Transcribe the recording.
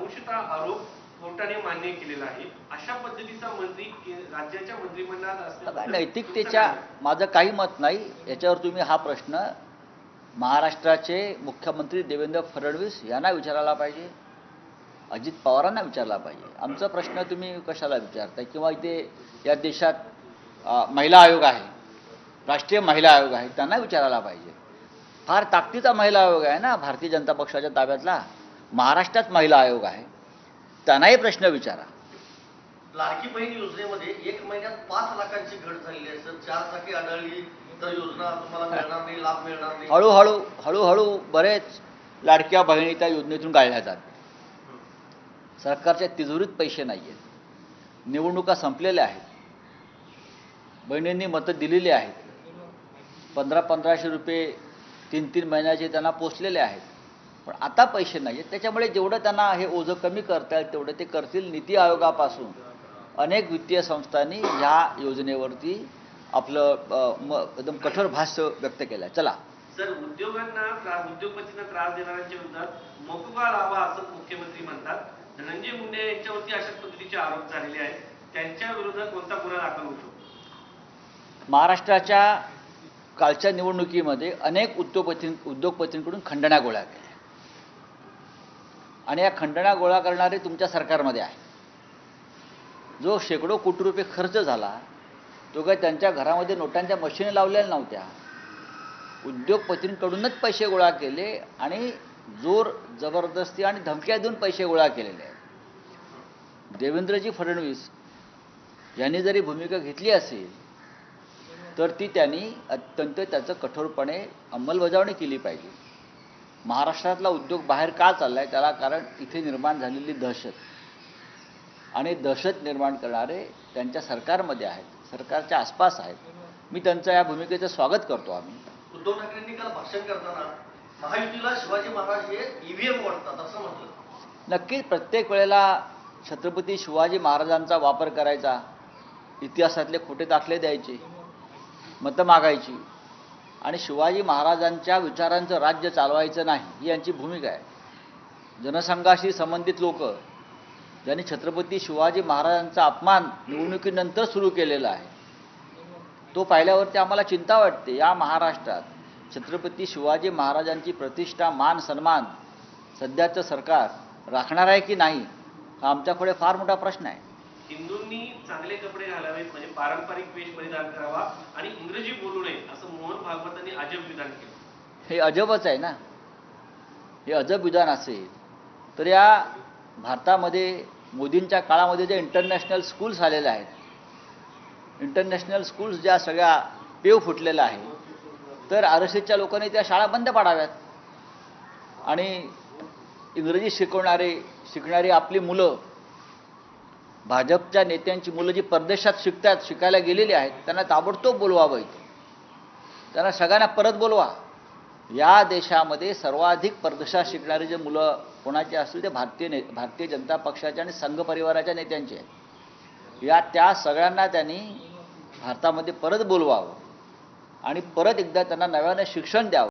अंशतः आरोप कोर्टाने मान्य केलेला आहे। अशा पद्धतीचा मंत्री राज्याच्या मंत्रिमंडळात असण्याबद्दल नैतिकतेच्या माझं काही मत नाही। याच्यावर तुम्ही हा प्रश्न महाराष्ट्राचे मुख्यमंत्री देवेंद्र फडणवीस यांना विचारायला पाहिजे, अजित पवारांना विचारला पाहिजे। आमचा प्रश्न तुम्ही कशाला विचारताय? किंवा इथे या देशात महिला आयोग आहे, राष्ट्रीय महिला आयोग आहे, त्यांना विचारायला पाहिजे। फार ताकदीचा महिला आयोग आहे ना भारतीय जनता पक्षाच्या ताब्यातला। महाराष्ट्रात महिला आयोग आहे, त्यांनाही प्रश्न विचारा। लाडकी बहीण योजनेमध्ये 1 महिन्यात 5 लाखांची घट झालेली आहे सर। 4 चाकी आढळली तर योजना तुम्हाला मिळणार नाही, लाभ मिळणार नाही। हळूहळू बरेच लाडक्या बहिणी त्या योजनेतून काढल्या जातात। सरकारच्या तिजोरीत पैसे नाही आहेत, निवडणुका संपलेल्या आहेत, बहिणींनी मतं दिलेली आहेत, 1500 रुपये 3 महिन्याचे त्यांना पोचलेले आहेत, पण आता पैसे नाही आहेत। त्याच्यामुळे जेवढं त्यांना हे ओझं कमी करता येईल तेवढं ते करतील। नीती आयोगापासून अनेक वित्तीय संस्थांनी ह्या योजनेवरती आपलं एकदम कठोर भाष्य व्यक्त केलं आहे। चला सर, उद्योगपतींना त्रास देणाऱ्यांच्या विरोधात मोकुबा लावा असं मुख्यमंत्री म्हणतात। धनंजय मुंडे यांच्यावरती अशा पद्धतीचे आरोप झालेले आहेत, त्यांच्या विरोधात कोणता गुन्हा दाखल होऊ शकतो? महाराष्ट्राच्या कालच्या निवडणुकीमध्ये अनेक उद्योगपतींकडून खंडण्या गोळा केल्या आणि या खंडण्या गोळा करणारे तुमच्या सरकारमध्ये आहे। जो शेकडो कोटी रुपये खर्च झाला तो काय त्यांच्या घरामध्ये नोटांच्या मशीन लावलेल्या नव्हत्या, उद्योगपतींकडूनच पैसे गोळा केले आणि जोर जबरदस्ती आणि धमक्या देऊन पैसे गोळा केलेले आहेत। देवेंद्रजी फडणवीस यांनी जरी भूमिका घेतली असेल तर ती त्यांनी अत्यंत त्याचं कठोरपणे अंमलबजावणी केली पाहिजे। महाराष्ट्रातला उद्योग बाहेर का चाललाय त्याला कारण इथे निर्माण झालेली दहशत आणि दहशत निर्माण करणारे त्यांच्या सरकारमध्ये आहेत, सरकारच्या आसपास आहेत। मी त्यांचं या भूमिकेचं स्वागत करतो। आम्ही उद्धव ठाकरेंनी काल भाषण करताना महायुतीला शिवाजी महाराज हे ईव्हीएम वाटतात असं म्हटलं। नक्कीच प्रत्येक वेळेला छत्रपती शिवाजी महाराजांचा वापर करायचा, इतिहासातले खोटे दाखले द्यायचे, मतं मागायची आणि शिवाजी महाराजांच्या विचारांचं राज्य चालवायचं नाही ही यांची भूमिका आहे। जनसंघाशी संबंधित लोक ज्यांनी छत्रपती शिवाजी महाराजांचा अपमान निवडणुकीनंतर सुरू केलेला आहे तो पाहिल्यावरती आम्हाला चिंता वाटते। या महाराष्ट्रात छत्रपती शिवाजी महाराजांची प्रतिष्ठा, मान, सन्मान सध्याचं सरकार राखणार आहे की नाही हा आमच्याकडे फार मोठा प्रश्न आहे। हिंदूंनी चांगले कपडे घालावेत, म्हणजे पारंपरिक वेश परिधान करावा आणि इंग्रजी बोलू नये असं मोहन भागवतांनी अजब विधान केलं। हे अजबच आहे ना। हे अजब विधान असेल तर या भारतामध्ये मोदींच्या काळामध्ये जे इंटरनॅशनल स्कूल्स आलेले आहेत, इंटरनॅशनल स्कूल्स ज्या सगळ्या पेव फुटलेल्या आहेत, तर RSSच्या लोकांनी त्या शाळा बंद पाडाव्यात आणि इंग्रजी शिकणारी आपली मुलं, भाजपच्या नेत्यांची मुलं जी परदेशात शिकायला गेलेली आहेत त्यांना ताबडतोब बोलवावं, इथे त्यांना सगळ्यांना परत बोलवा। या देशामध्ये सर्वाधिक परदेशात शिकणारी जे मुलं कोणाची असतील ते भारतीय जनता पक्षाच्या आणि संघ परिवाराच्या नेत्यांची आहेत। त्या सगळ्यांना त्यांनी भारतामध्ये परत बोलवावं आणि परत एकदा त्यांना नव्याने शिक्षण द्यावं।